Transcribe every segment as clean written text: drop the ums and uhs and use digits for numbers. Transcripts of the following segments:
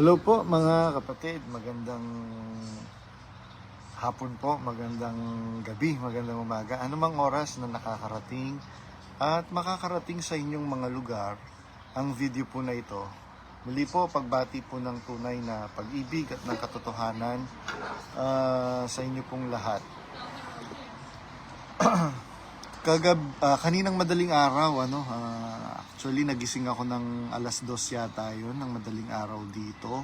Hello po mga kapatid, magandang hapon po, magandang gabi, magandang umaga. Anumang oras na nakakarating at makakarating sa inyong mga lugar ang video po na ito. Muli po, pagbati po ng tunay na pag-ibig at ng katotohanan sa inyo pong lahat. Kaninang madaling araw, actually nagising ako ng alas 2 yata yun, ng madaling araw dito.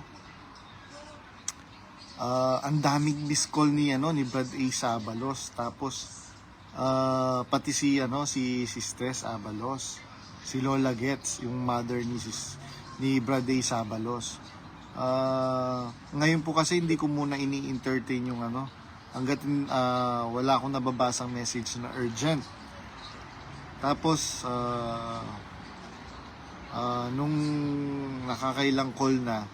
Ang daming miss call ni Brad A. Sabalos, tapos pati si Stress Abalos, si Lola Gets, yung mother ni Brad A. Sabalos. Ngayon po kasi hindi ko muna ini-entertain yung hanggat wala akong nababasang message na urgent. Tapos nung nakakailang call na,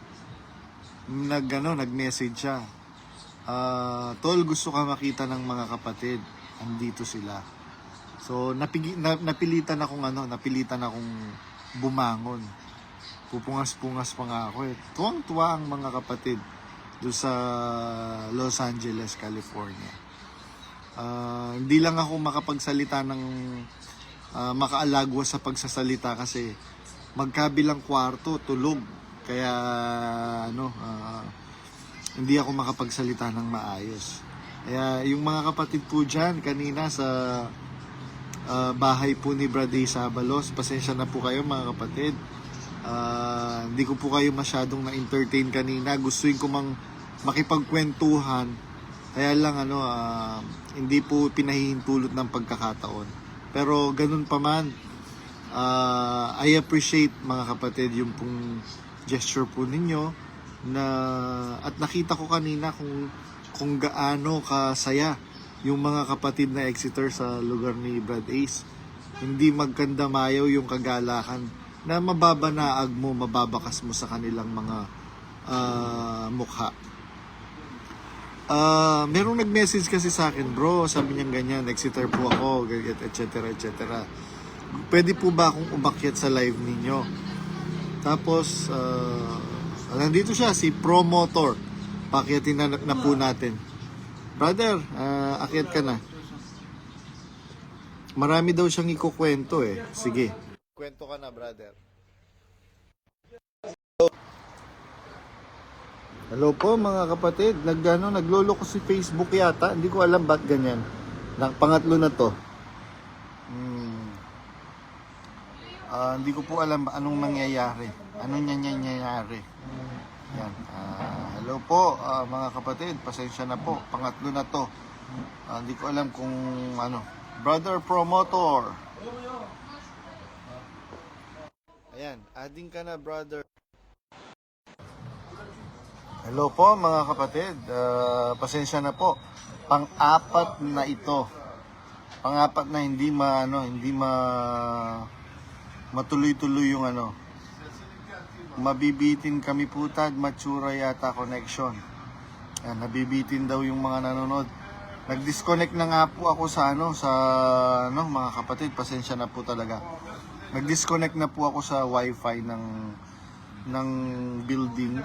nag-message siya. Tol, gusto ka makita ng mga kapatid. Andito sila. So napilitan akong bumangon. Pupungas-pungas pa nga ako eh. Tuwang-tuwa ang mga kapatid doon sa Los Angeles, California. Hindi lang ako makapagsalita ng makaalagwa sa pagsasalita kasi magkabilang kwarto, tulog. Kaya hindi ako makapagsalita ng maayos. Kaya yung mga kapatid po dyan kanina sa bahay po ni Brad A. Sabalos, pasensya na po kayo mga kapatid. Hindi ko po kayo masyadong na-entertain kanina. Gustuin ko makipagkwentuhan. Kaya lang hindi po pinahihintulot ng pagkakataon. Pero ganun pa man, I appreciate mga kapatid yung pong gesture po ninyo at nakita ko kanina kung gaano kasaya yung mga kapatid na Exeter sa lugar ni Brad Ace. Hindi magkandamayaw yung kagalakan na mababanaag mo, mababakas mo sa kanilang mga mukha. Merong nag-message kasi sa akin, bro, sabi niya ganyan, Exeter po ako, etc. Pwede po ba akong umakyat sa live ninyo? Tapos nandito siya, si Promotor. Pakyatin na po natin. Brother, akyat ka na. Marami daw siyang ikukwento eh. Sige. Kwento ka na, brother. Hello po mga kapatid. Naglolo ko si Facebook yata. Hindi ko alam ba't ganyan. Pangatlo na to. Hindi ko po alam anong nangyayari. Anong nangyayari. Yan. Hello po mga kapatid. Pasensya na po. Pangatlo na to. Hindi ko alam kung Brother Promotor. Ayan. Adding ka na, brother. Hello po mga kapatid, pasensya na po. Pang-apat na ito. Pang-apat na hindi matuloy-tuloy yung mabibitin kami putad, matsura yata connection. Ayan, nabibitin daw yung mga nanonood. Nag-disconnect na nga po ako sa mga kapatid, pasensya na po talaga. Nag-disconnect na po ako sa wifi ng building.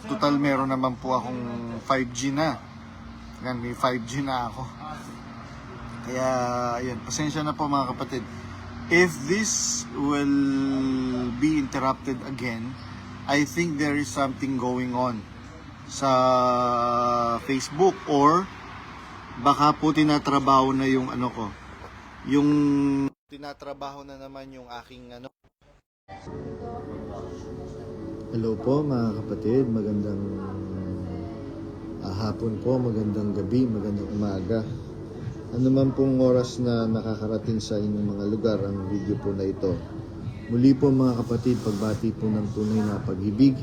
Total meron naman po akong 5G na. Yan, may 5G na ako. Kaya, yan, pasensya na po mga kapatid. If this will be interrupted again, I think there is something going on sa Facebook or baka po tinatrabaho na yung yung tinatrabaho na naman yung aking Hello po mga kapatid, magandang hapon po, magandang gabi, magandang umaga. Ano man pong oras na nakakarating sa inyong mga lugar ang video po na ito. Muli po mga kapatid, pagbati po ng tunay na pag-ibig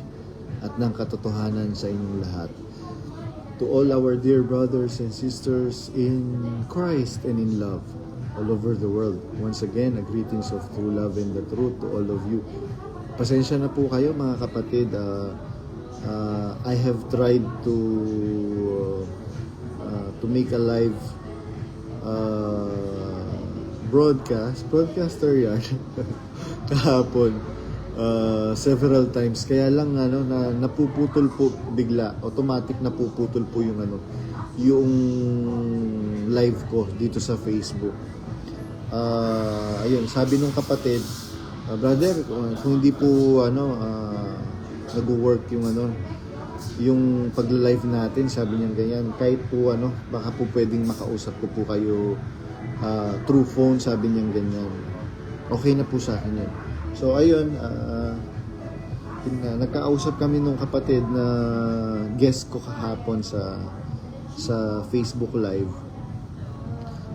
at ng katotohanan sa inyong lahat. To all our dear brothers and sisters in Christ and in love all over the world. Once again, a greetings of true love and the truth to all of you. Pasensya na po kayo mga kapatid. I have tried to make a live broadcaster yan kahapon. several times. Kaya lang ano na napuputol po bigla, automatic napuputol po yung ano, yung live ko dito sa Facebook. Ayun, sabi nung kapatid, brother, kung hindi po ano nag-work yung ano, yung pagla-live natin, sabi niya ganyan, kahit po ano, baka po pwedeng makausap ko po kayo through phone, sabi niya ganyan. Okay na po sa akin yun. So ayun, nagkausap kami nung kapatid na guest ko kahapon sa Facebook Live.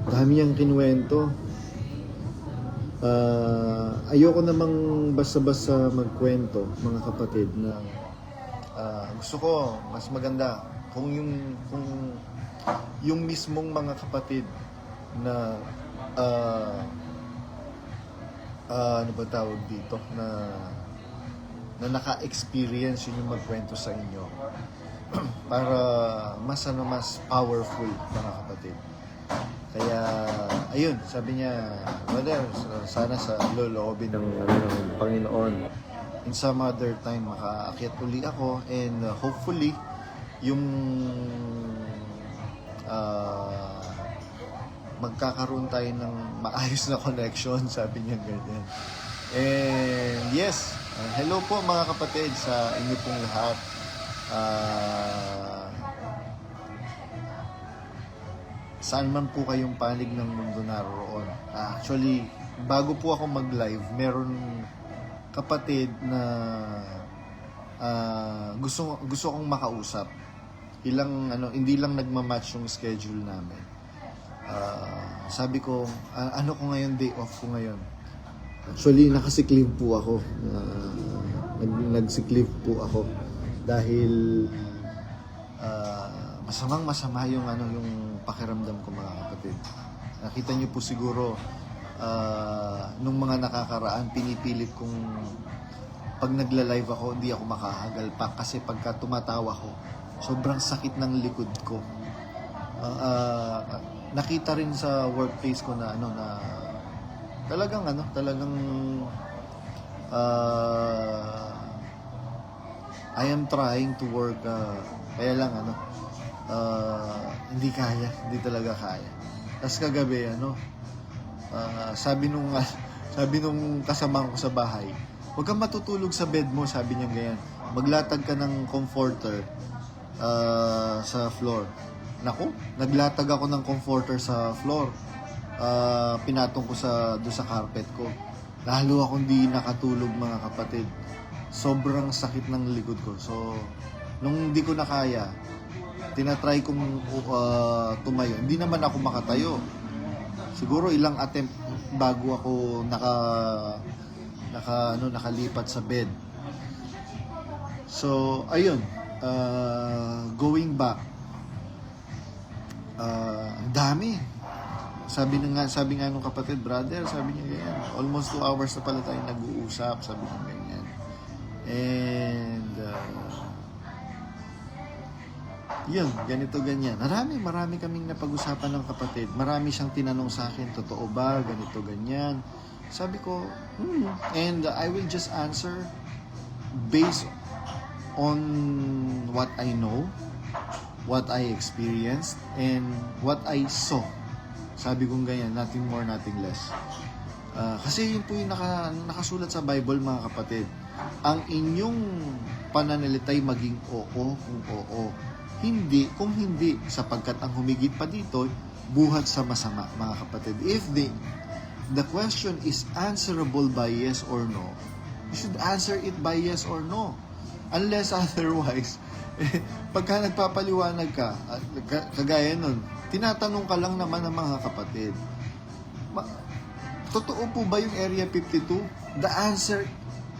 Dami niyang kinuwento. Ayoko namang basta-basta magkwento, mga kapatid, na gusto ko mas maganda kung yung mismong mga kapatid na ano ba tawag dito, na naka-experience yun yung magkwento sa inyo para mas powerful, mga kapatid. Kaya ayun, sabi niya, brother, sana sa loloobin ng Panginoon, in some other time makaakyat uli ako, and hopefully yung magkakaroon tayo ng maayos na connection, sabi niya ganyan. And yes, hello po mga kapatid sa inyo pong lahat. Saan man po kayong panig ng mundo naroon. Actually, bago po ako mag-live, meron kapatid na gusto kong makausap. Hindi lang nagma-match yung schedule namin. Sabi ko, ano ko ngayon, day off ko ngayon. Actually, nakasick leave po ako. Nag-sick leave po ako dahil masama yung yung pakiramdam ko, mga kapatid. Nakita niyo po siguro nung mga nakakaraan, pinipilit kong pag nagla-live ako, hindi ako makahagal pa kasi pagka tumatawa ko, sobrang sakit ng likod ko. Nakita rin sa workplace ko na talagang I am trying to work, kaya lang hindi talaga kaya. Tapos kagabi sabi nung kasama ko sa bahay, huwag kang matutulog sa bed mo, sabi niya ganyan. Maglatag ka ng comforter sa floor. Naku, naglatag ako ng comforter sa floor. Pinatong ko doon sa carpet ko. Lalo akong di nakatulog, mga kapatid. Sobrang sakit ng likod ko. So, nung hindi ko na kaya, tinatry kong tumayo. Hindi naman ako makatayo. Siguro ilang attempt bago ako nakalipat sa bed. So, ayun. Going back. Ang dami. Sabi nga nung kapatid, brother, sabi niya ganyan, almost 2 hours na pala tayo nag-uusap, sabi niya ganyan. And yun, ganito ganyan. Marami kaming napag-usapan ng kapatid. Marami siyang tinanong sa akin, totoo ba, ganito ganyan. Sabi ko, and I will just answer based on what I know, what I experienced, and what I saw. Sabi kong ganyan, nothing more, nothing less. Kasi yun po yung nakasulat sa Bible, mga kapatid. Ang inyong pananalitay maging oo kung oo. Hindi kung hindi, sapagkat ang humigit pa dito, buhat sa masama, mga kapatid. If the question is answerable by yes or no, you should answer it by yes or no. Unless otherwise, pagka nagpapaliwanag ka, kagaya nun, tinatanong ka lang naman ng mga kapatid, totoo po ba yung Area 52?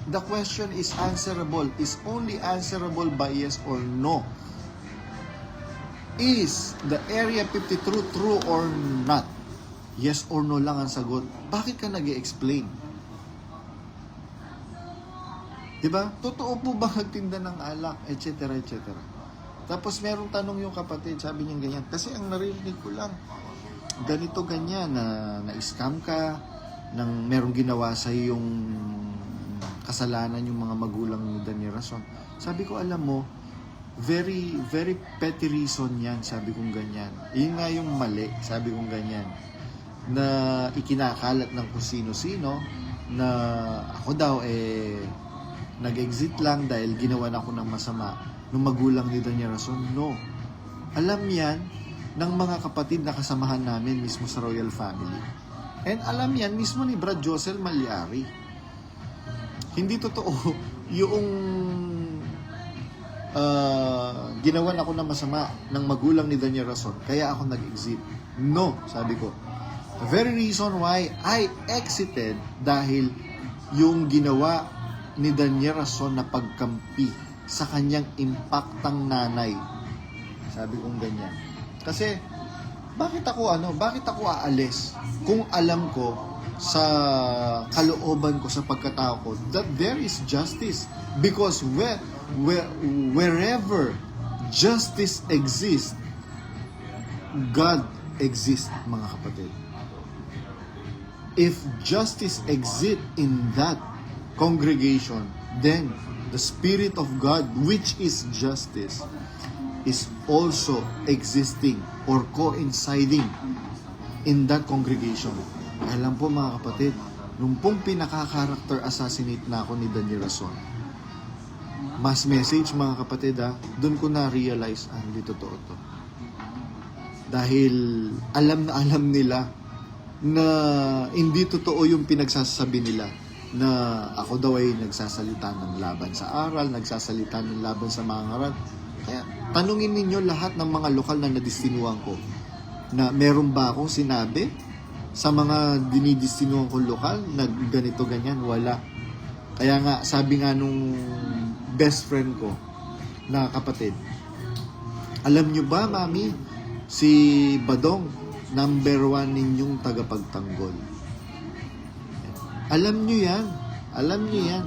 The question is answerable, is only answerable by yes or no. Is the Area 52 true or not? Yes or no lang ang sagot. Bakit ka nag-i-explain? Diba? Totoo po ba nagtinda ng alak, etc., etc. Tapos merong tanong yung kapatid, sabi niya ganyan, kasi ang narinig ko lang, ganito ganyan, na-scam ka, nang merong ginawa sa yung kasalanan yung mga magulang ni Daniel Rason. Sabi ko, alam mo, very, very petty reason yan, sabi kong ganyan. Yun nga yung mali, sabi kong ganyan. Na ikinakalat ng kung sino-sino, na ako daw nag-exit lang dahil ginawa na ako ng masama nung magulang ni Daniel Rason. No. Alam yan ng mga kapatid na kasamahan namin mismo sa royal family. And alam yan mismo ni Brad Josel Malyari. Hindi totoo yung ginawan ako ng masama ng magulang ni Daniel Rason, kaya ako nag-exit. No, sabi ko. The very reason why I exited dahil yung ginawa ni Daniel Rason na pagkampi sa kanyang impaktang nanay. Sabi kong ganyan. Kasi, bakit ako aalis kung alam ko sa kalooban ko, sa pagkatao ko, that there is justice. Because wherever justice exists, God exists, mga kapatid. If justice exists in that congregation, then the Spirit of God, which is justice, is also existing or coinciding in that congregation. Alam po mga kapatid, nung pong pinaka-character assassinate na ako ni Daniel Rason, mass message mga kapatid doon ko na-realize, hindi totoo to. Dahil alam na alam nila na hindi totoo yung pinagsasabi nila na ako daw ay nagsasalita ng laban sa aral, nagsasalita ng laban sa mga ngaral. Kaya tanungin ninyo lahat ng mga lokal na nadistinuhan ko na meron ba akong sinabi sa mga dinidistinuhan ko lokal na ganito ganyan, wala. Kaya nga sabi nga nung best friend ko na kapatid, alam nyo ba mami, si Badong number 1 ninyong tagapagtanggol. Alam nyo yan,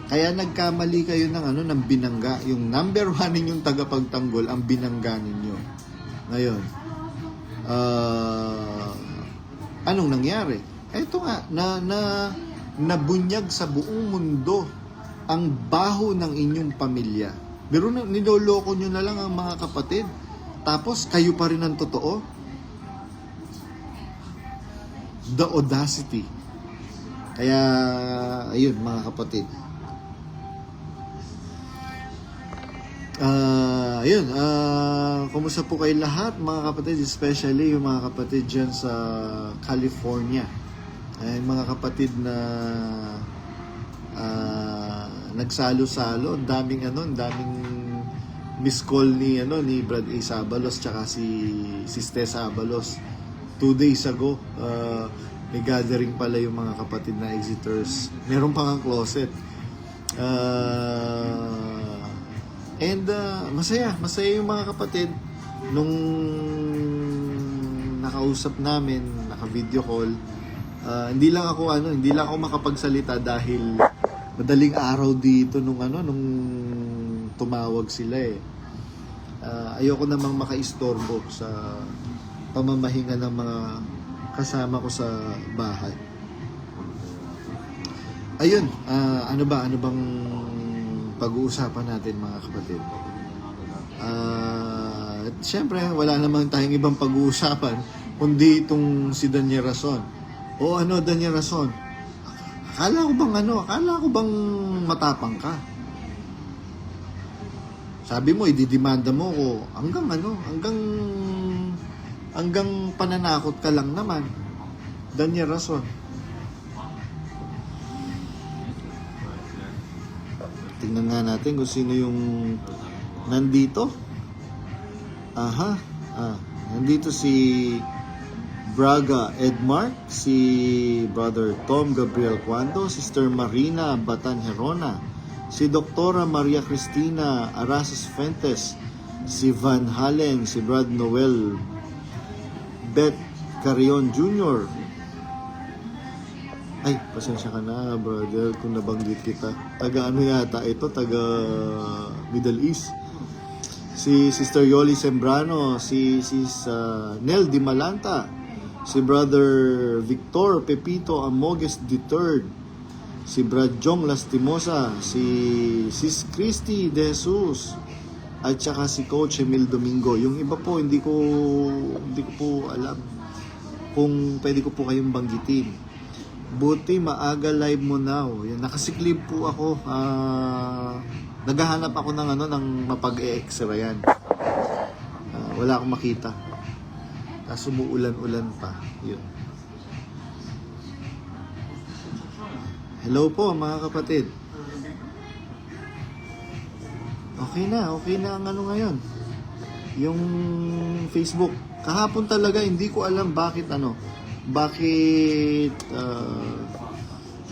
kaya nagkamali kayo ng binangga. Yung number 1 ninyong tagapagtanggol ang binangga ninyo. Ngayon, anong nangyari? Ito nga, nabunyag sa buong mundo ang baho ng inyong pamilya. Pero niloloko nyo na lang ang mga kapatid. Tapos, kayo pa rin ang totoo. The audacity. Kaya, ayun mga kapatid. Kumusta po kayo lahat mga kapatid, especially yung mga kapatid dyan sa California. Ay, mga kapatid na nagsalo-salo, daming miss call ni Brad A. Sabalos tsaka si Tess Abalos 2 days ago. May gathering pala yung mga kapatid na exiters, meron pang closet. Masaya yung mga kapatid nung nakausap namin, naka-video call. Hindi lang ako makapagsalita dahil madaling araw dito nung tumawag sila ayoko namang makaistorbo sa pamamahinga ng mga kasama ko sa bahay. Ayun, ano bang pag-uusapan natin mga kapatid? Siyempre, wala namang tayong ibang pag-uusapan kundi itong si Daniel Rason. Daniel Rason? Akala ko bang matapang ka? Sabi mo, ididemanda mo ko hanggang pananakot ka lang naman. Daniel Rason. Tingnan nga natin kung sino yung nandito. Nandito si Braga Edmark, si Brother Tom Gabriel Cuando, Sister Marina Batan Herona, si Doktora Maria Cristina Arasas Fuentes, si Van Halen, si Brad Noel Beth Carion Jr. Ay, pasensya ka na, brother, kung nabanggit kita. Taga yata ito? Taga Middle East. Si Sister Yoli Sembrano, si Nel Di Malanta, si Brother Victor Pepito Amogues III, si Brad Jong Lastimosa, si Sis Christy De Jesus, at saka si Coach Emil Domingo. Yung iba po, hindi ko po alam kung pwede ko po kayong banggitin. Buti maaga live mo now. Yan, nakasiklib po ako. Naghahanap ako ng mapag-e-extrayan. Wala akong makita. Tapos umuulan-ulan pa. Yun. Hello po mga kapatid. Okay na ang ngayon. Yung Facebook. Kahapon talaga hindi ko alam bakit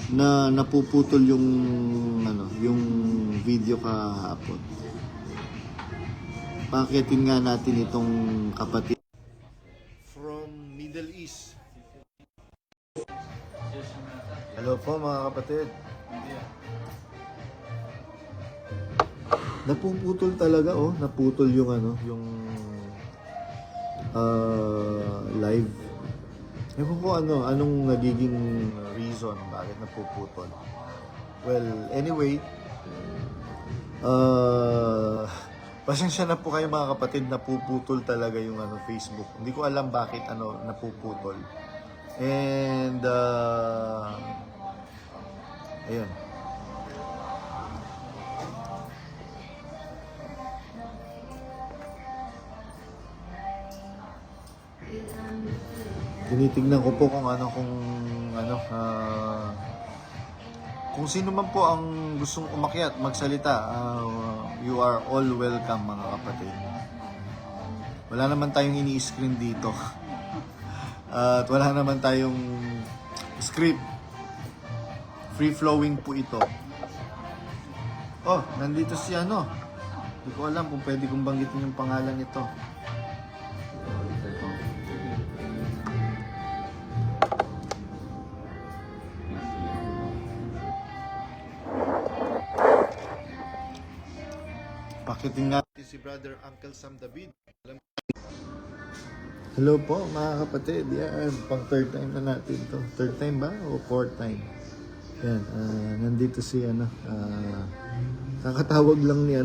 na napuputol yung video kahapon. Pakitin nga natin itong kapatid from Middle East. Hello po mga kapatid. Napuputol talaga naputol yung live. Ewan ko anong nagiging reason bakit napuputol. Well, anyway, pasensya na po kayo mga kapatid, napuputol talaga yung Facebook. Hindi ko alam bakit napuputol. And ayun. Tinitignan ko po kung sino man po ang gustong umakyat, magsalita. You are all welcome mga kapatid. Wala naman tayong ini-screen dito. At wala naman tayong script. Free-flowing po ito. Oh, nandito si Hindi ko alam kung pwede kong banggitin yung pangalan nito. Pakitin natin si Brother Uncle Sam David. Hello po mga kapatid. Yan, pang third time na natin to. Third time ba? O fourth time? Yan, nandito si kakatawag lang ni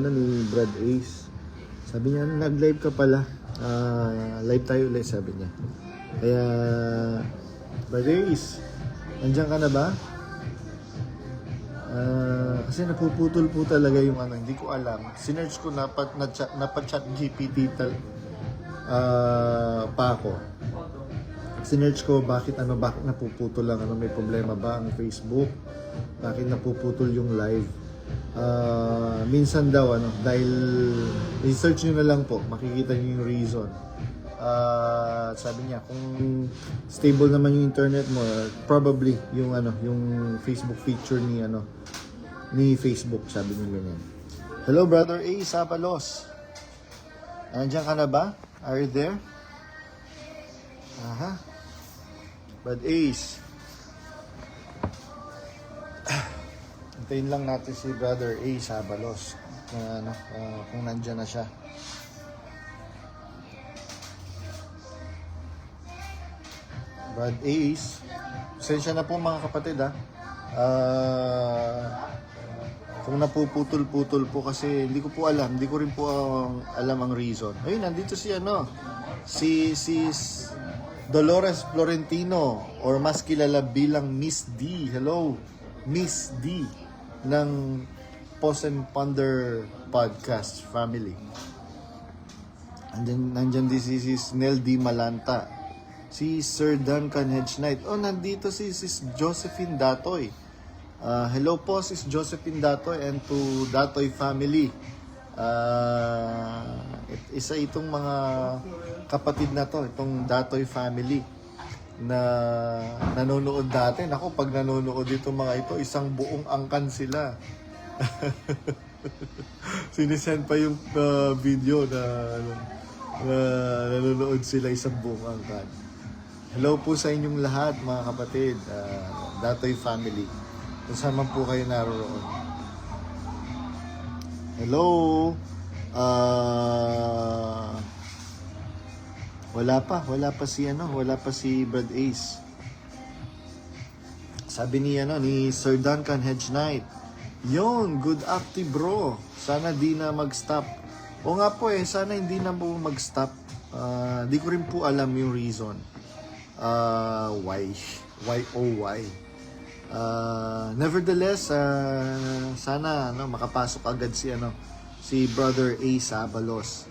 Brad Ace. Sabi niya, nag-live ka pala. Live tayo ulit, sabi niya. Kaya, Brad Ace, nandiyan ka na ba? Kasi napuputol po talaga yung hindi ko alam. Sinerch ko napa-chat GPT pa ako. Sinerch ko bakit napuputol lang, may problema ba ang Facebook? Bakit napuputol yung live? Minsan daw dahil research niyo na lang po, makikita niyo yung reason. Sabi niya kung stable naman yung internet mo, probably yung Facebook feature ni Facebook, sabi niya ganyan. Hello Brother A. Sabalos. Nandiyan ka na ba? Are you there? Aha. Brad Ace. Antayin lang natin si Brother A. Sabalos kung nandiyan na siya. Brad Ace. Pasensya na po mga kapatid kung napuputol-putol po kasi hindi ko po alam. Hindi ko rin po alam ang reason. Ayun, nandito si Dolores Florentino or mas kilala bilang Miss D. Hello, Miss D ng Pause and Ponder Podcast Family. Nandyan din si Nel D. Malanta. Si Sir Duncan Hedge Knight. Oh, nandito si Sis Josephine Datoy. Hello po, Sis Josephine Datoy and to Datoy family. Isa itong mga kapatid na to, itong Datoy family na nanonood dati. Naku, pag nanonood itong mga ito, isang buong angkan sila. Sinisend pa yung video na nanonood sila isang buong angkan. Hello po sa inyong lahat mga kapatid, Datoy family. Kung saan man po kayo naroon. Hello. Wala pa si Brad Ace. Sabi ni Sir Duncan Hedge Knight, "Yon, good active bro. Sana di na mag-stop." O nga po sana hindi na po mag-stop. Di ko rin po alam yung reason. Why? Why? Nevertheless, sana makapasok agad si Brother A. Sabalos.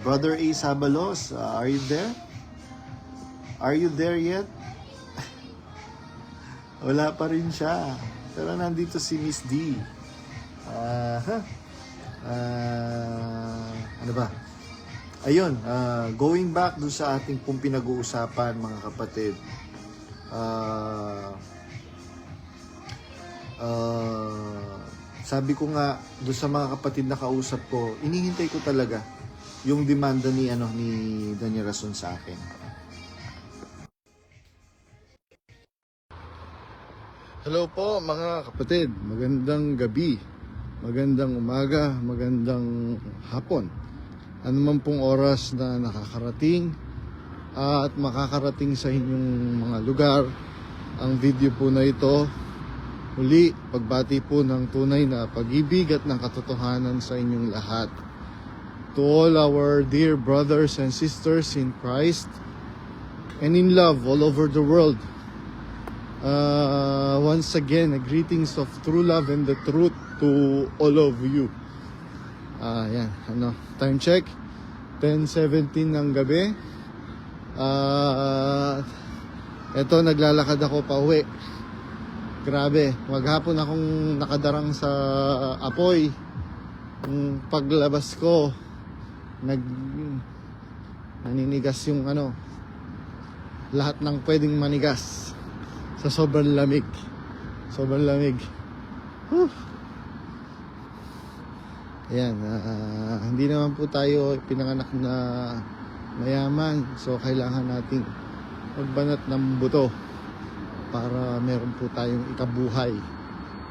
Brother A. Sabalos, are you there? Are you there yet? Wala pa rin siya. Pero nandito si Miss D. Ano ba? Ayun, going back dun sa ating pong pinag-uusapan, mga kapatid. Sabi ko nga dun sa mga kapatid na kausap ko, inihintay ko talaga yung demanda ni Daniel Rason sa akin. Hello po mga kapatid, magandang gabi, magandang umaga, magandang hapon. Ano man pong oras na nakakarating at makakarating sa inyong mga lugar ang video po na ito. Muli, pagbati po ng tunay na pag-ibig at ng katotohanan sa inyong lahat. To all our dear brothers and sisters in Christ and in love all over the world. Once again, greetings of true love and the truth to all of you. Yan, time check, 10:17 ng gabi. Eto, naglalakad ako pa uwi. Grabe, maghapon akong nakadarang sa apoy. Paglabas ko, naninigas yung lahat ng pwedeng manigas. Sa sobrang lamig. Ayan, hindi naman po tayo pinanganak na mayaman. So, kailangan nating magbanat ng buto para meron po tayong ikabuhay.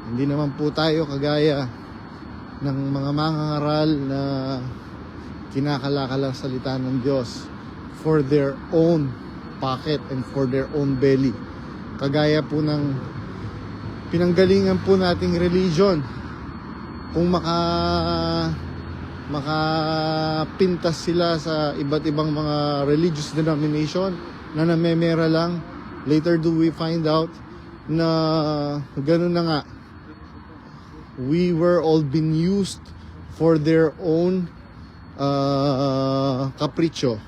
Hindi naman po tayo kagaya ng mga mangangaral na kinakalakala salita ng Diyos for their own pocket and for their own belly. Kagaya po ng pinanggalingan po nating religion. Kung makapintas sila sa iba't ibang mga religious denomination na namemera lang, later do we find out na ganun na nga. We were all been used for their own kapritsyo.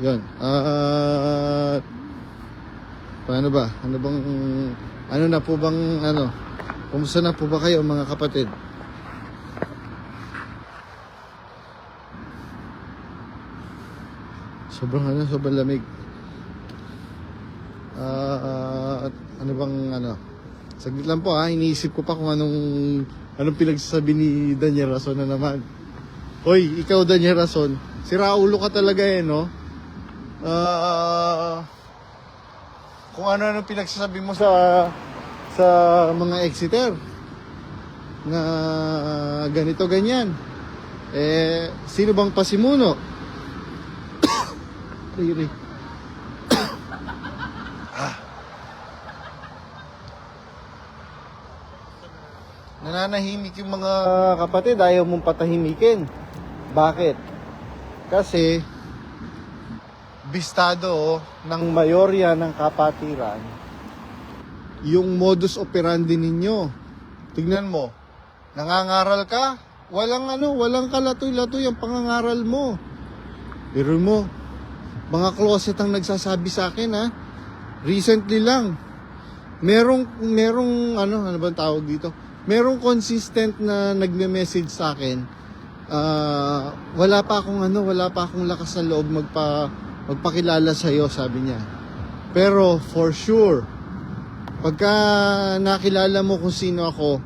Yun. Paano ba? Kumusta na po ba kayo mga kapatid? Sobrang lamig. Saglit lang po iniisip ko pa kung anong pinagsasabi ni Daniel Rason na naman. Hoy, ikaw Daniel Rason, siraulo ka talaga no? Kung ano pinagsasabi mo sa mga Exeter na ganito ganyan, sino bang pasimuno? Nananahimik yung mga kapatid, ayaw mong patahimikin. Bakit? Kasi bistado ng mayorya ng kapatiran yung modus operandi ninyo. Tignan mo, nangangaral ka, walang kalatoy-latoy ang pangangaral mo. Pero mo, mga closet ang nagsasabi sa akin recently lang, merong ano bang tawag dito? Merong consistent na nagme-message sa akin. Wala pa akong lakas ng loob magpakilala sa iyo, sabi niya. Pero for sure, pagka nakilala mo kung sino ako,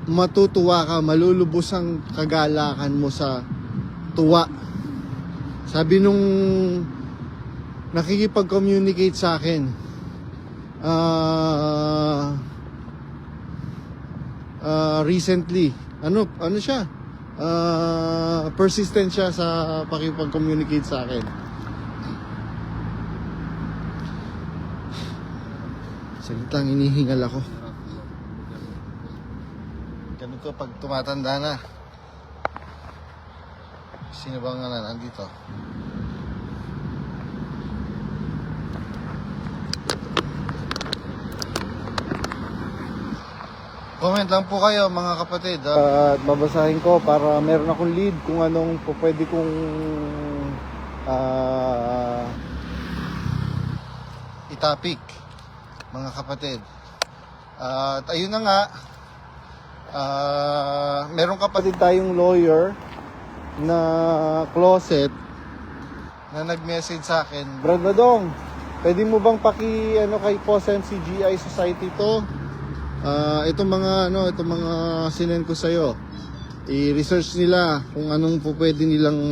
matutuwa ka, malulubos ang kagalakan mo sa tuwa. Sabi nung nakikipag-communicate sa akin, recently, siya, persistent siya sa pakipag-communicate sa akin. Saglit lang, inihingal ako. Ganito pag tumatanda na. Sino ba nga nandito? Comment lang po kayo mga kapatid. At babasahin ko para meron akong lead kung anong pwede kong itapik mga kapatid. At ayun na nga, meron kapatid tayong lawyer na closet na nag-message sa akin, Brad Madong, pwede mo bang kay Posen CGI Society to? Itong mga sinend ko sa'yo, i-research nila kung anong pwede nilang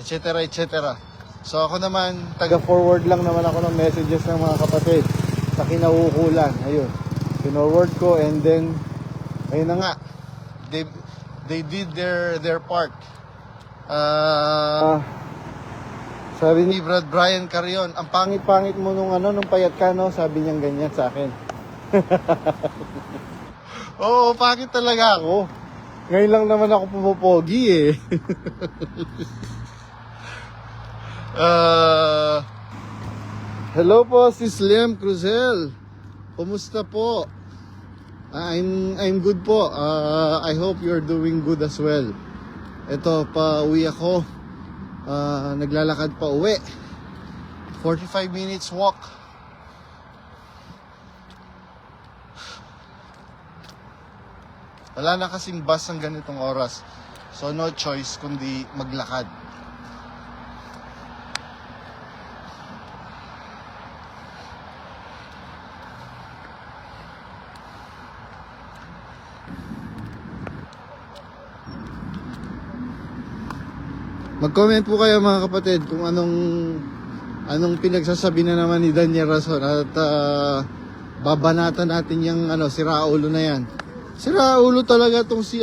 etc. etc. So ako naman, taga-forward lang naman ako ng messages ng mga kapatid sa kinauukulan. Ayun, pinorward ko and then, ayun na nga, they did their part. Sabi ni Brad Brian Carrion, ang pangit-pangit mo nung payat ka, no? Sabi niyang ganyan sa akin. Oo, pangit talaga ako. Ngayon lang naman ako pumopogi eh. Hello po, Sis Liam Cruzel. Kumusta po? I'm good po. I hope you're doing good as well. Ito, pauwi ako. Naglalakad pa uwi. 45 minutes walk. Wala na kasing bus ng ganitong oras. So no choice kundi maglakad. Mag-comment po kayo mga kapatid kung anong pinagsasabi na naman ni Daniel Rason at babanatan natin yung si Raulo na yan. Si Raulo talaga tong si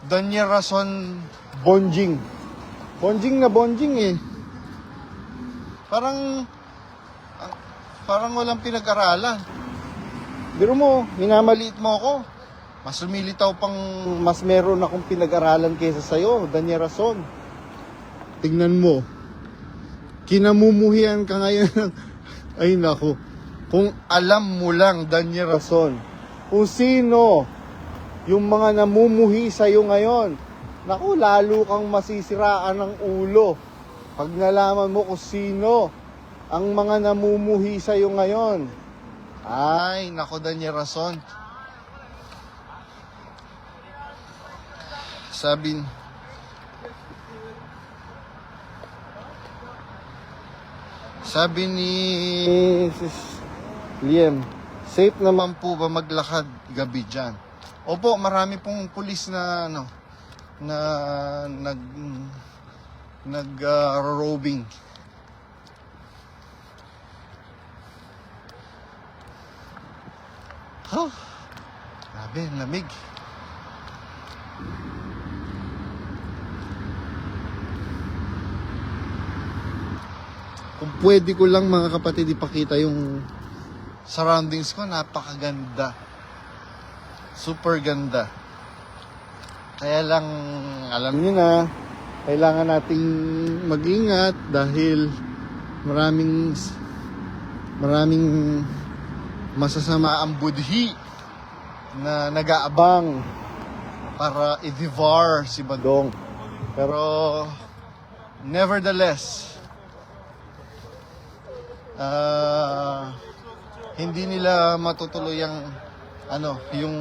Daniel Rason bonjing. Bonjing na bonjing eh. Parang walang pinag-aralan. Biro mo, minamaliit mo ako. Mas lumilitaw pang mas meron akong pinag-aralan kaysa sa'yo, Daniel Rason. Tignan mo. Kinamumuhian ka ngayon. Ay nako. Kung alam mo lang, Daniel Rason, kung sino yung mga namumuhi sa'yo ngayon, naku, lalo kang masisiraan ng ulo. Pag nalaman mo kung sino ang mga namumuhi sa'yo ngayon. Ay, nako, Daniel Rason. Sabi ni Sis Liam, safe naman po ba maglakad gabi dyan? Opo, marami pong pulis na roving. Grabe, ang lamig. Kung pwede ko lang mga kapatid ipakita yung surroundings ko, napakaganda. Super ganda. Kaya lang, alam niyo na, kailangan nating mag-ingat dahil maraming masasama ang budhi na nag-aabang para i-devour si Badong. Pero nevertheless, hindi nila matutuloy yung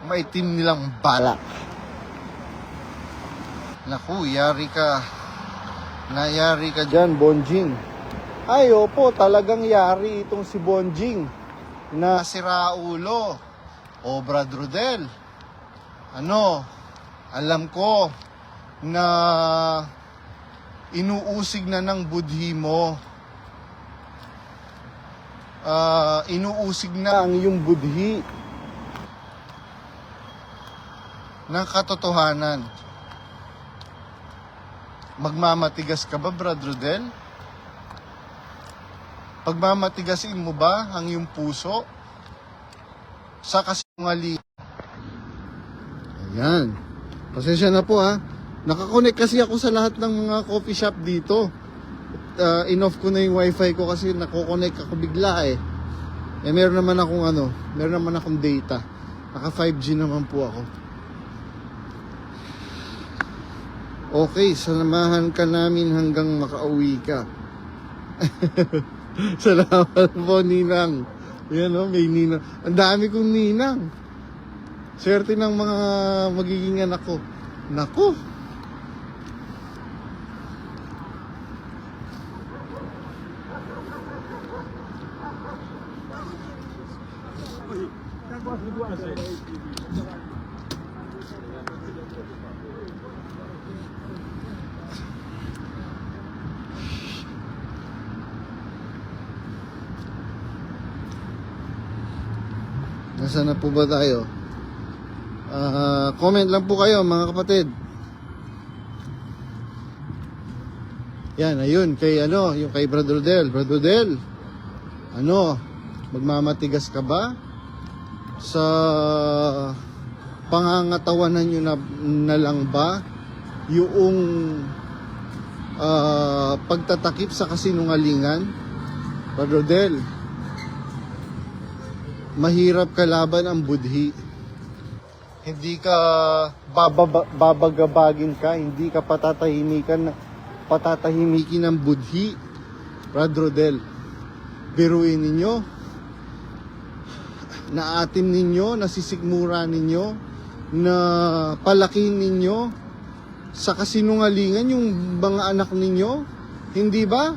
maitim nilang balak. Naku, yari ka dyan, Bonjing. Ay, opo, talagang yari itong si Bonjing na si Raulo o Brad Rodel. Alam ko na inuusig na ng budhi mo. Inuusig na ang iyong budhi ng katotohanan. Magmamatigas ka ba, Brad Rodel? Pagmamatigasin mo ba ang iyong puso sa kasinungalingan? Ayan. Pasensya na po ha. Nakakonect kasi ako sa lahat ng mga coffee shop dito. In-off ko na yung wifi ko kasi nakokonect ako bigla eh. Meron naman akong data. Naka 5G naman po ako. Okay, samahan ka namin hanggang makauwi ka. Salamat po, Ninang. Yan o, may Ninang. Ang dami kong Ninang. Swerte ng mga magiging anak ko. Nako. Nasaan na po ba tayo? Comment lang po kayo mga kapatid. Yan, ayun, yung kay Brad Rodel. Brad Rodel, magmamatigas ka ba sa pangangatawanan nyo na lang ba yung pagtatakip sa kasinungalingan? Brad Rodel, mahirap kalaban ang budhi. Hindi ka babagabagin ka, hindi ka patatahimikin ng budhi. Brad Rodel, biruin ninyo, naatim ninyo, nasisikmura ninyo, na palakin ninyo sa kasinungalingan yung mga anak ninyo. Hindi ba?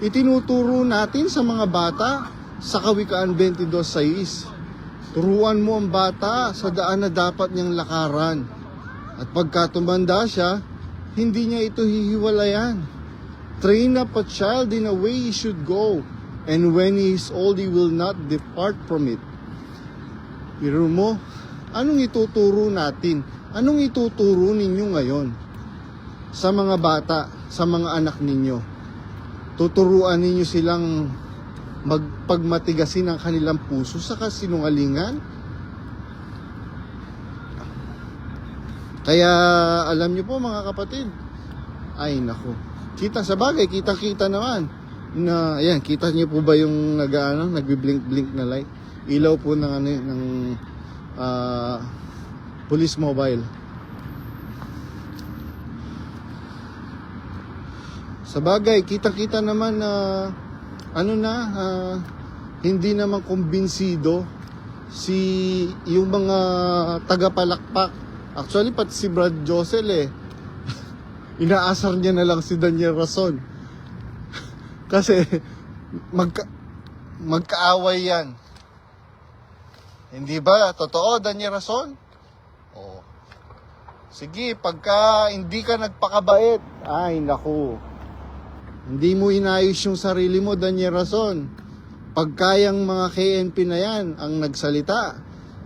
Itinuturo natin sa mga bata sa Kawikaan 22:6. Turuan mo ang bata sa daan na dapat niyang lakaran. At pagka tumanda siya, hindi niya ito hihiwalayan. Train up a child in a way he should go, and when he is old, he will not depart from it. Pero mo, anong ituturo natin? Anong ituturo ninyo ngayon sa mga bata, sa mga anak ninyo? Tuturuan ninyo silang magpagmatigasin ang kanilang puso sa kasinungalingan? Kaya alam nyo po mga kapatid, ay nako, kita naman na, ayan, kita nyo po ba yung nagbi-blink na light? Ilaw po ng police mobile. Sa bagay, kita naman na hindi naman kumbinsido yung mga tagapalakpak. Actually, pati si Brad Josel inaasar niya na lang si Daniel Rason. Kasi magkaaway yan. Hindi ba? Totoo, Daniel Rason? Oo. Sige, pagka hindi ka nagpakabait, ay naku, hindi mo inayos yung sarili mo, Daniel Rason. Pagkayang mga KNP na yan ang nagsalita,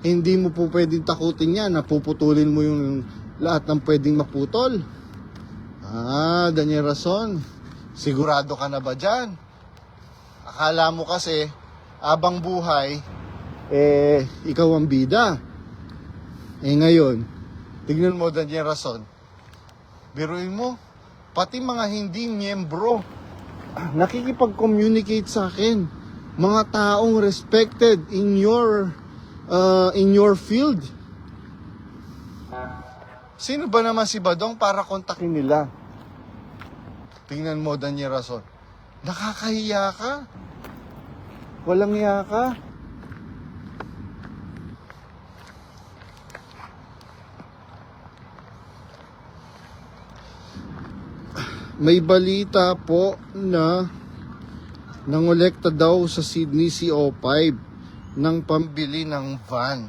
hindi mo po pwedeng takutin yan, napuputulin mo yung lahat ng pwedeng maputol. Daniel Rason, sigurado ka na ba dyan? Akala mo kasi, abang buhay, ikaw ang bida. Ngayon, tignan mo, Daniel Rason, biruin mo, pati mga hindi miyembro nakikipag-communicate sa akin, mga taong respected in your field. Sino ba naman si Badong para kontakin nila? Tingnan mo, Daniel Rason, nakakahiya ka, walang hiya ka. May balita po na nangolekta daw sa Sydney CO5 ng pambili ng van.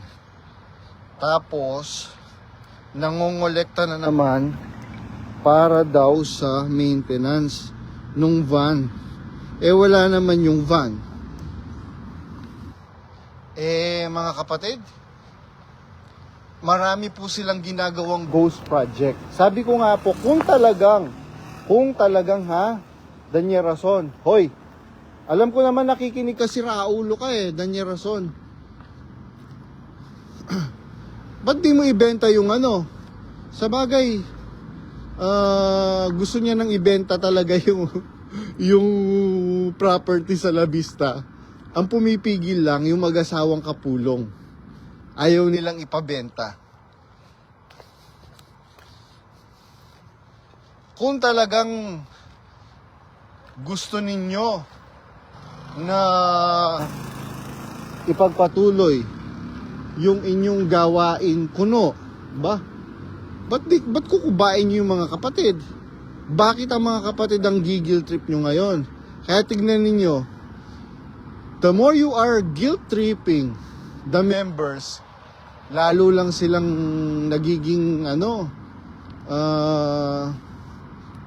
Tapos, nangongolekta na naman para daw sa maintenance ng van. Wala naman yung van. Mga kapatid, marami po silang ginagawang ghost project. Sabi ko nga po, kung talagang Kung talagang Daniel Rason. Hoy, alam ko naman nakikinig ka, si Raulo ka Daniel Rason. Ba't di mo ibenta yung Sa bagay, gusto niya nang ibenta talaga yung property sa La Vista. Ang pumipigil lang yung mag-asawang Kapulong. Ayaw nilang ipabenta. Kung talagang gusto ninyo na ipagpatuloy yung inyong gawain kuno, ba't kukubain nyo yung mga kapatid? Bakit ang mga kapatid ang gigil trip nyo ngayon? Kaya tignan ninyo, the more you are guilt tripping the members, lalo lang silang nagiging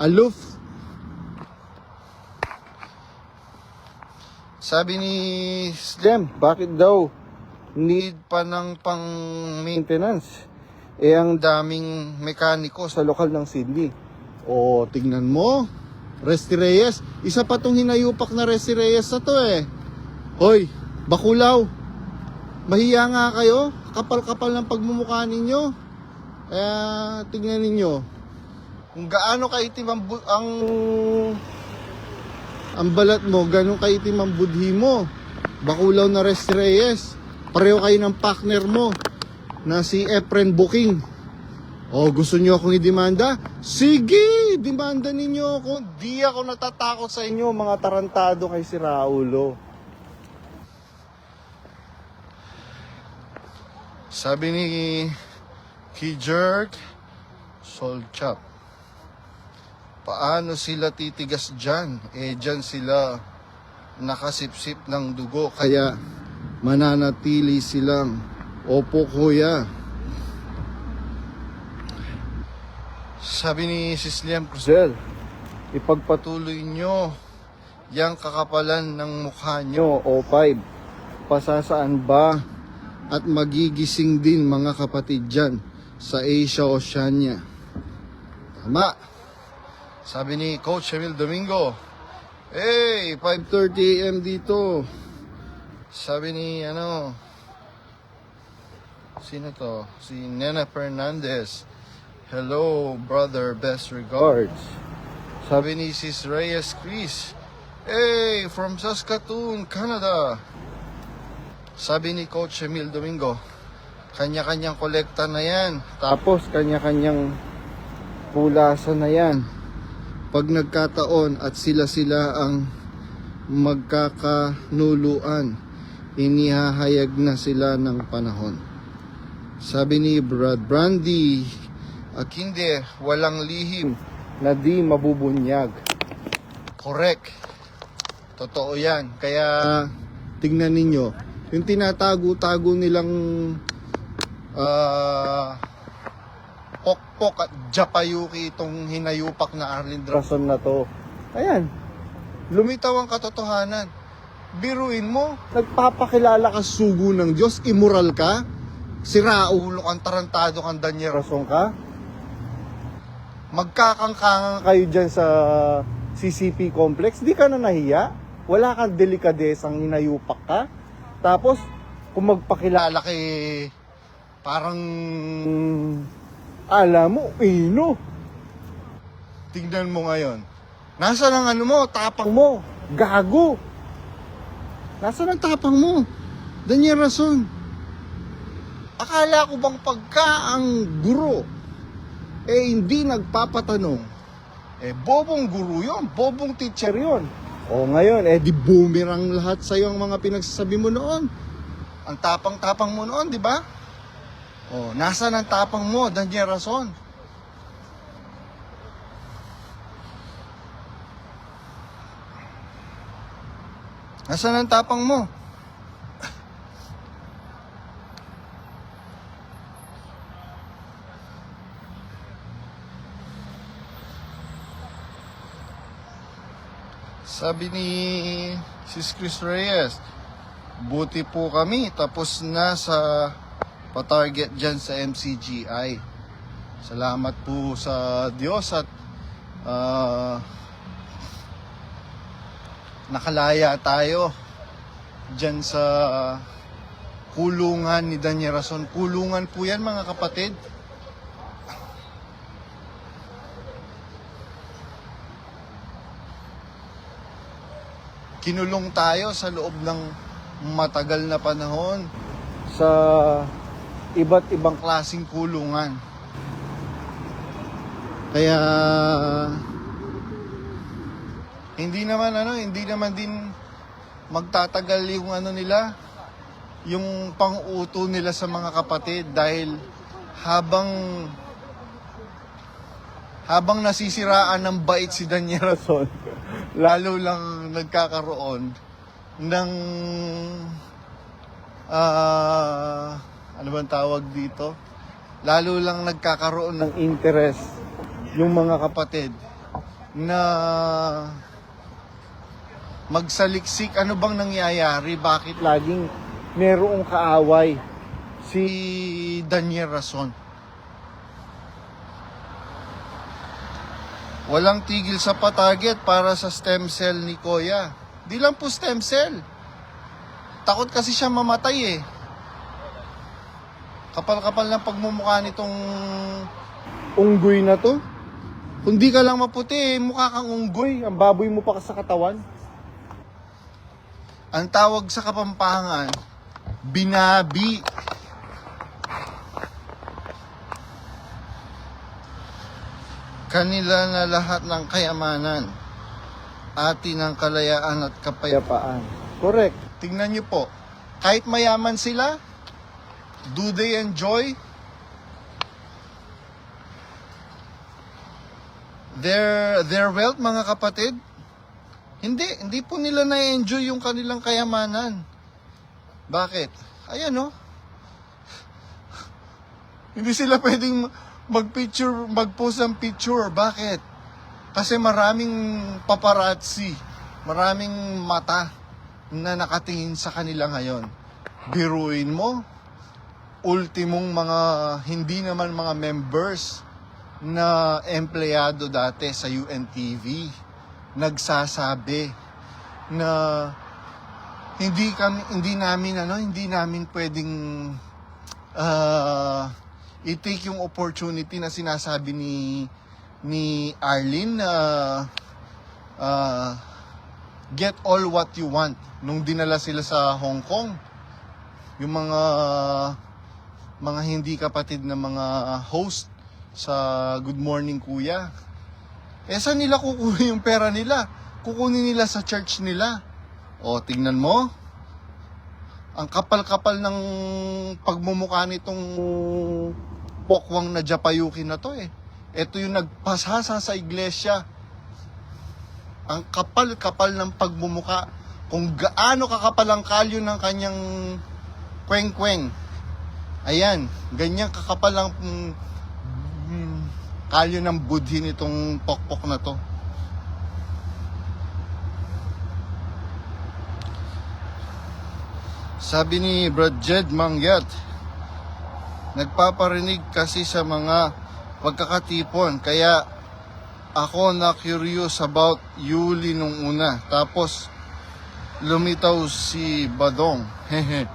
aloof. Sabi ni Slim, bakit daw need pa ng pang maintenance? Ang daming mekaniko sa lokal ng Sydney. O, tignan mo, Resty Reyes. Isa pa tong hinayupak na Resty Reyes na to Hoy, bakulaw. Mahiya nga kayo. Kapal-kapal ng pagmumukha ninyo. Kaya, tignan ninyo. Kung gaano kaitim ang balat mo, gaano kaitim ang budhi mo. Bakulaw na Resty Reyes. Pareho kayo ng partner mo na si Efren Booking. O, gusto nyo akong idemanda? Sige, demanda ninyo ako. Di ako natatakot sa inyo, mga tarantado kay si Raulo. Sabi ni Kijerk Solchap, paano sila titigas dyan? Dyan sila nakasipsip ng dugo, kaya mananatili silang opo kuya. Sabi ni Sisliam Cruzel, ipagpatuloy nyo yang kakapalan ng mukha nyo, O5. Pasasaan ba? At magigising din mga kapatid dyan sa Asia Oceania. Tama. Sabi ni Coach Emil Domingo, 5:30 AM dito. Sabi ni sino to? Si Nena Fernandez, hello brother, best regards. Sabi ni Sis Reyes Chris, from Saskatoon, Canada. Sabi ni Coach Emil Domingo, kanya-kanyang kolekta na yan. Tapos kanya-kanyang pulasan na yan. Pag nagkataon at sila-sila ang magkakanuluan, inihahayag na sila ng panahon. Sabi ni Brad Brandy Akinde, walang lihim na di mabubunyag. Correct. Totoo yan. Kaya tingnan ninyo, yung tinatago-tago nilang pokpok at japayuki itong hinayupak na Arlene Rason na to. Ayan, lumitaw ang katotohanan. Biruin mo, nagpapakilala ka sugo ng Diyos, immoral ka, siraulo kang tarantado kang Daniel Rason ka. Magkakangkangan kayo dyan sa CCP complex, di ka na nahiya? Wala kang delikadesang hinayupak ka? Tapos, kung magpakilala kay parang alam mo, tingnan mo ngayon. Nasaan ang tapang mo? Gago! Nasaan ang tapang mo? Daniel Rason. Akala ko bang pagka ang guro, hindi nagpapatanong, bobong guro yun, bobong teacher yun. O ngayon, di boomerang lahat sa'yo ang mga pinagsasabi mo noon. Ang tapang-tapang mo noon, di ba? O, nasaan ang tapang mo, Daniel Rason? Nasaan ang tapang mo? Sabi ni Sis Chris Reyes, buti po kami tapos na sa patarget dyan sa MCGI. Salamat po sa Diyos at nakalaya tayo dyan sa kulungan ni Daniel Rason. Kulungan po yan, mga kapatid. Kinulong tayo sa loob ng matagal na panahon sa iba't ibang klaseng kulungan. Kaya hindi naman din magtatagal yung nila, yung pang-uto nila sa mga kapatid, dahil habang nasisiraan ng bait si Daniel Rason, lalo lang nagkakaroon ng ano bang tawag dito? Lalo lang nagkakaroon ng interest yung mga kapatid na magsaliksik. Ano bang nangyayari? Bakit laging merong kaaway si Daniel Rason? Walang tigil sa patarget para sa stem cell ni Kuya. Di lang po stem cell. Takot kasi siya mamatay eh. Kapal-kapal ng pagmumukha nitong unggoy na to. Kung di ka lang maputi, mukha kang unggoy. Ang baboy mo pa sa katawan. Ang tawag sa Kapampangan, binabi. Kanila na lahat ng kayamanan, atin ang kalayaan at kapayapaan. Correct. Tingnan nyo po, kahit mayaman sila, do they enjoy their wealth, mga kapatid? Hindi po nila na-enjoy yung kanilang kayamanan. Bakit? Ayan no. Hindi sila pwedeng mag-post ng picture. Bakit? Kasi maraming paparazzi, maraming mata na nakatingin sa kanila ngayon. Biruin mo, ultimong mga hindi naman mga members na empleyado dati sa UNTV nagsasabi na hindi namin pwedeng i-take yung opportunity na sinasabi ni Arlene na get all what you want nung dinala sila sa Hong Kong. Yung mga hindi kapatid na mga host sa Good Morning Kuya. Saan nila kukunin yung pera nila? Kukunin nila sa church nila. O, tingnan mo. Ang kapal-kapal ng pagmumukha nitong pokwang na Japayuki na to eh. Ito yung nagpasasa sa iglesia. Ang kapal-kapal ng pagmumukha. Kung gaano kakapal ang kalyo ng kanyang kweng-kweng. Ayan, ganyan kakapal ang kalyo ng budhi nitong pokpok na to. Sabi ni Brad Jed Mangyat, nagpaparinig kasi sa mga pagkakatipon, kaya ako na curious about Yuli nung una. Tapos lumitaw si Badong. Hehe.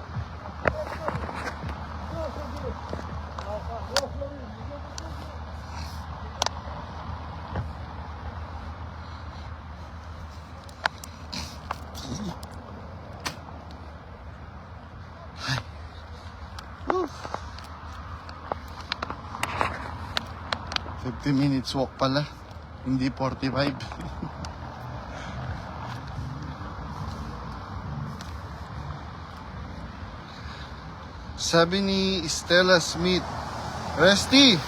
Whew. 50 minutes walk pala, hindi 45. Sabi ni Stella Smith, Resty,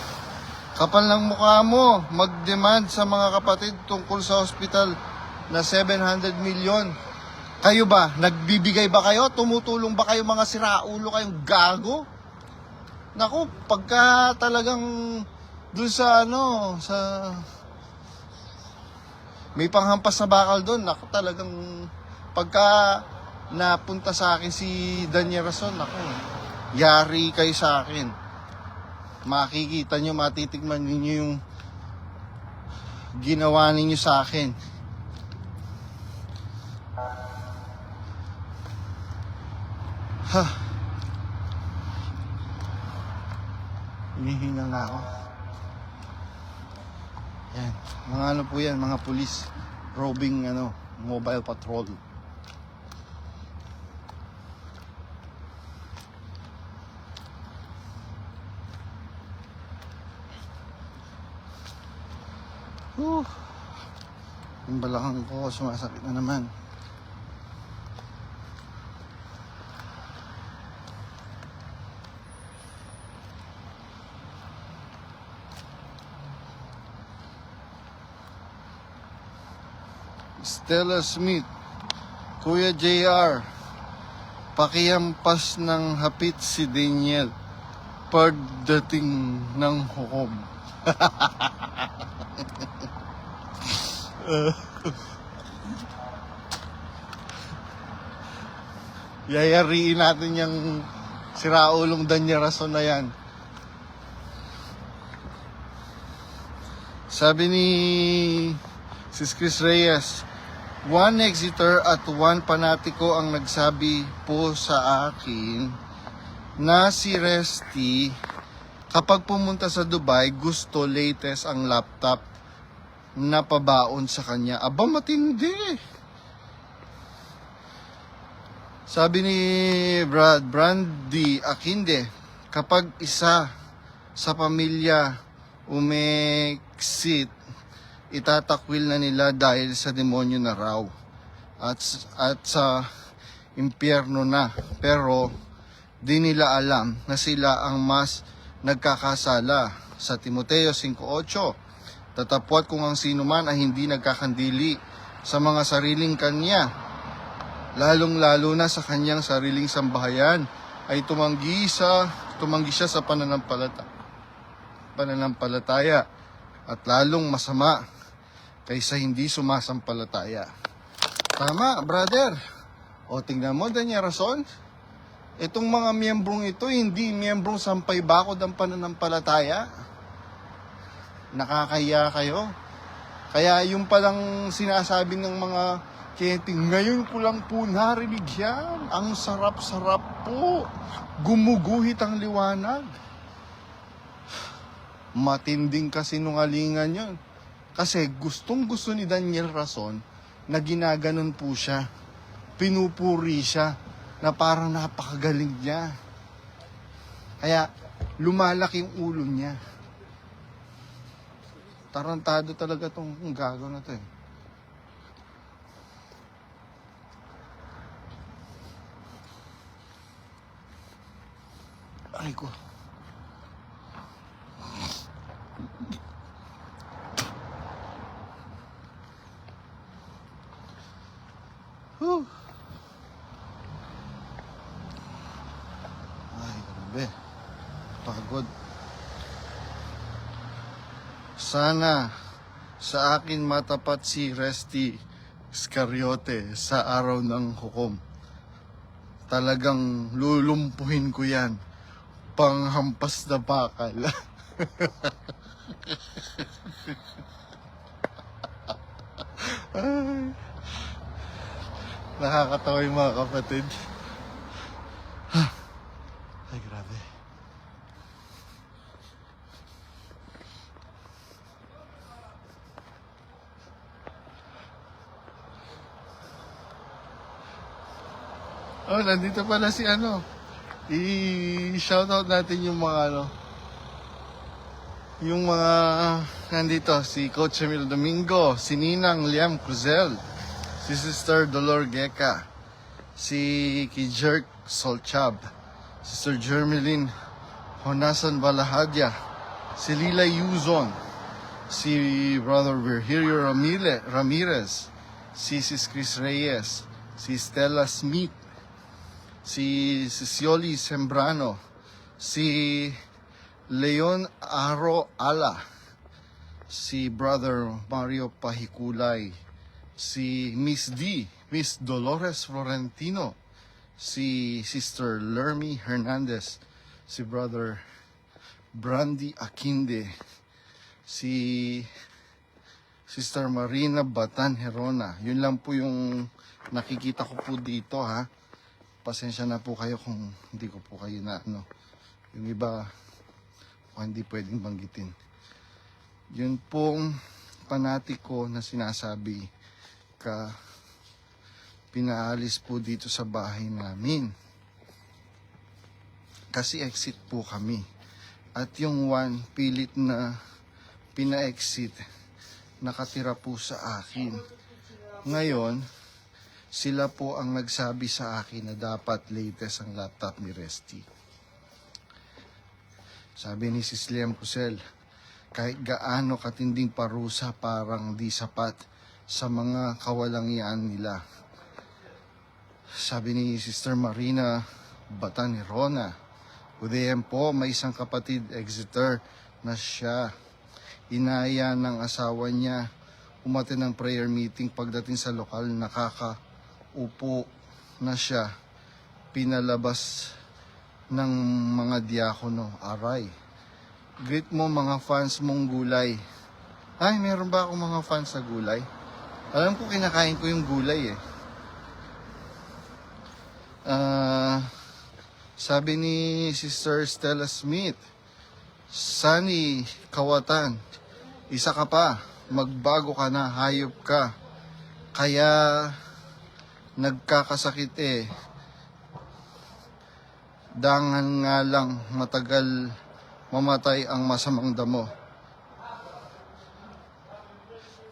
kapal ng mukha mo, mag-demand sa mga kapatid tungkol sa hospital na 700 million. Kayo ba? Nagbibigay ba kayo? Tumutulong ba kayo, mga siraulo kayong gago? Naku, pagka talagang doon sa may panghampas na bakal doon, naku, talagang pagka napunta sa akin si Daniel Rason, naku, yari kayo sa akin. Makikita nyo, matitigman ninyo yung ginawa ninyo sa akin. Ha. Hinihina nga ako. Yan. Mga ano po yan, mga pulis. Roving mobile patrol. Yung balakang ko sumasakit na naman. Stella Smith, Kuya JR, pakihampas ng hapit si Daniel pagdating ng hukom. Yayariin natin yung siraulong Daniel Rason na yan. Sabi ni Sis Chris Reyes, 1 Exeter at 1 Panatico ang nagsabi po sa akin na si Resty kapag pumunta sa Dubai gusto latest ang laptop na pabaon sa kanya. Aba, matindi. Sabi ni Brandy Akinde, kapag isa sa pamilya umexit, itatakwil na nila dahil sa demonyo na raw at sa impyerno na. Pero di nila alam na sila ang mas nagkakasala. Sa Timoteo 5:8, tatapwat kung ang sino man ay hindi nagkakandili sa mga sariling kanya, lalong-lalo na sa kanyang sariling sambahayan, ay tumanggi siya sa pananampalataya at lalong masama kaysa hindi sumasampalataya. Tama, brother. O tingnan mo, Daniel Rason, itong mga miyembrong ito, hindi miyembrong sampay bakod ang pananampalataya. Nakakahiya kayo. Kaya yung palang sinasabi ng mga kenti, ngayon ko lang po narinig yan. Ang sarap-sarap po. Gumuguhit ang liwanag. Matinding kasinungalingan yun. Kasi gustong-gusto ni Daniel Rason na ginaganon po siya. Pinupuri siya na parang napakagaling niya. Kaya lumalaki yung ulo niya. Tarantado talaga tong gago na to eh. Ay ko. Ay, grabe. Pagod. Sana sa akin matapat si Resty Iscariote sa araw ng hukom. Talagang lulumpuhin ko yan. Panghampas na bakal. Ay, nakakatawa yung mga kapatid. Ay, grabe. Oh, nandito pala si I-shoutout natin yung mga yung mga nandito, si Coach Emil Domingo, si Ninang Liam Cruzel, si Sister Dolor Geka, si Kijerk Solchab, si Sir Jermelin Honasan Balahadya, si Lila Yuzon, si Brother Virgilio Ramirez, si Sis Chris Reyes, si Stella Smith, si Sisioli Sembrano, si Leon Aro Ala, si Brother Mario Pahikulay, si Miss Dolores Florentino, si Sister Lermy Hernandez, si Brother Brandy Akinde, si Sister Marina Batan Herona. Yun lang po yung nakikita ko po dito, ha. Pasensya na po kayo kung hindi ko po kayo na ano. Yung iba, hindi pwedeng banggitin. Yun pong panatiko na sinasabi ka pinaalis po dito sa bahay namin. Kasi exit po kami. At yung one pilit na pina-exit, nakatira po sa akin. Ngayon, sila po ang nagsabi sa akin na dapat latest ang laptop ni Resty. Sabi ni Sis Liam Cusel, kahit gaano katinding parusa parang di sapat sa mga kawalangian nila. Sabi ni Sister Marina Batan Herona, Udayan po, may isang kapatid Exeter na siya. Inaya ng asawa niya umatin ng prayer meeting. Pagdating sa lokal, nakakaupo na siya. Pinalabas ng mga diakono. Aray. Greet mo mga fans mong gulay. Ay, meron ba akong mga fans sa gulay? Alam ko kinakain ko yung gulay eh. Sabi ni Sister Stella Smith, Sunny Kawatan, isa ka pa, magbago ka na, hayop ka. Kaya nagkakasakit eh. Dangan nga lang matagal mamatay ang masamang damo.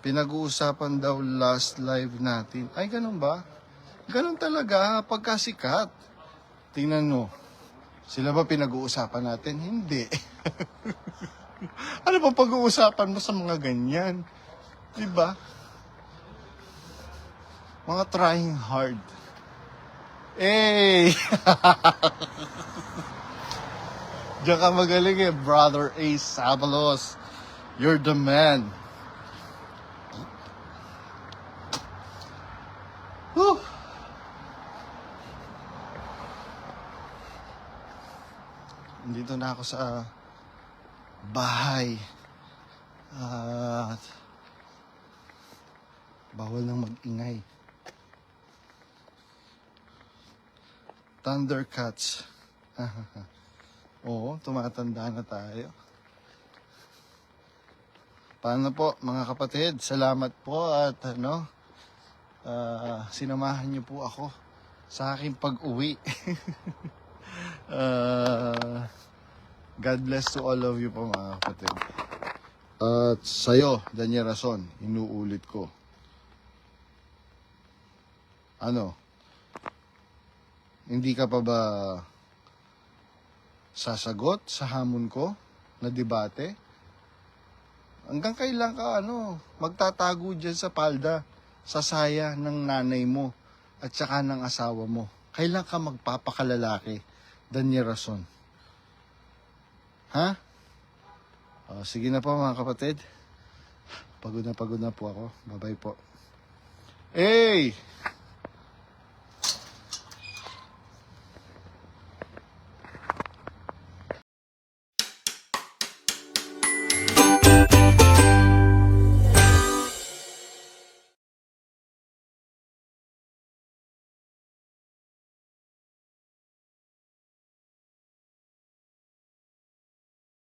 Pinag-uusapan daw last live natin. Ay, ganun ba? Ganun talaga, pagkasikat. Tingnan mo, sila ba pinag-uusapan natin? Hindi. Ano pa pag-uusapan mo sa mga ganyan? Diba? Mga trying hard. Hey! Diyan ka magaling eh, Brother Ace Sabalos. You're the man. Whew! Dito na ako sa bahay. At bawal nang mag-ingay. Thundercats. Oo, tumatanda na tayo. Paano po mga kapatid? Salamat po at sinamahan niyo po ako sa aking pag-uwi. God bless to all of you po mga kapatid. At sa'yo, Daniel Rason, inuulit ko. Hindi ka pa ba sasagot sa hamon ko na debate? Hanggang kailan ka magtatago dyan sa palda, sa saya ng nanay mo at saka ng asawa mo? Kailan ka magpapakalalaki, Daniel Rason? Ha? Sige na po mga kapatid. Pagod na po ako. Bye-bye po. Hey!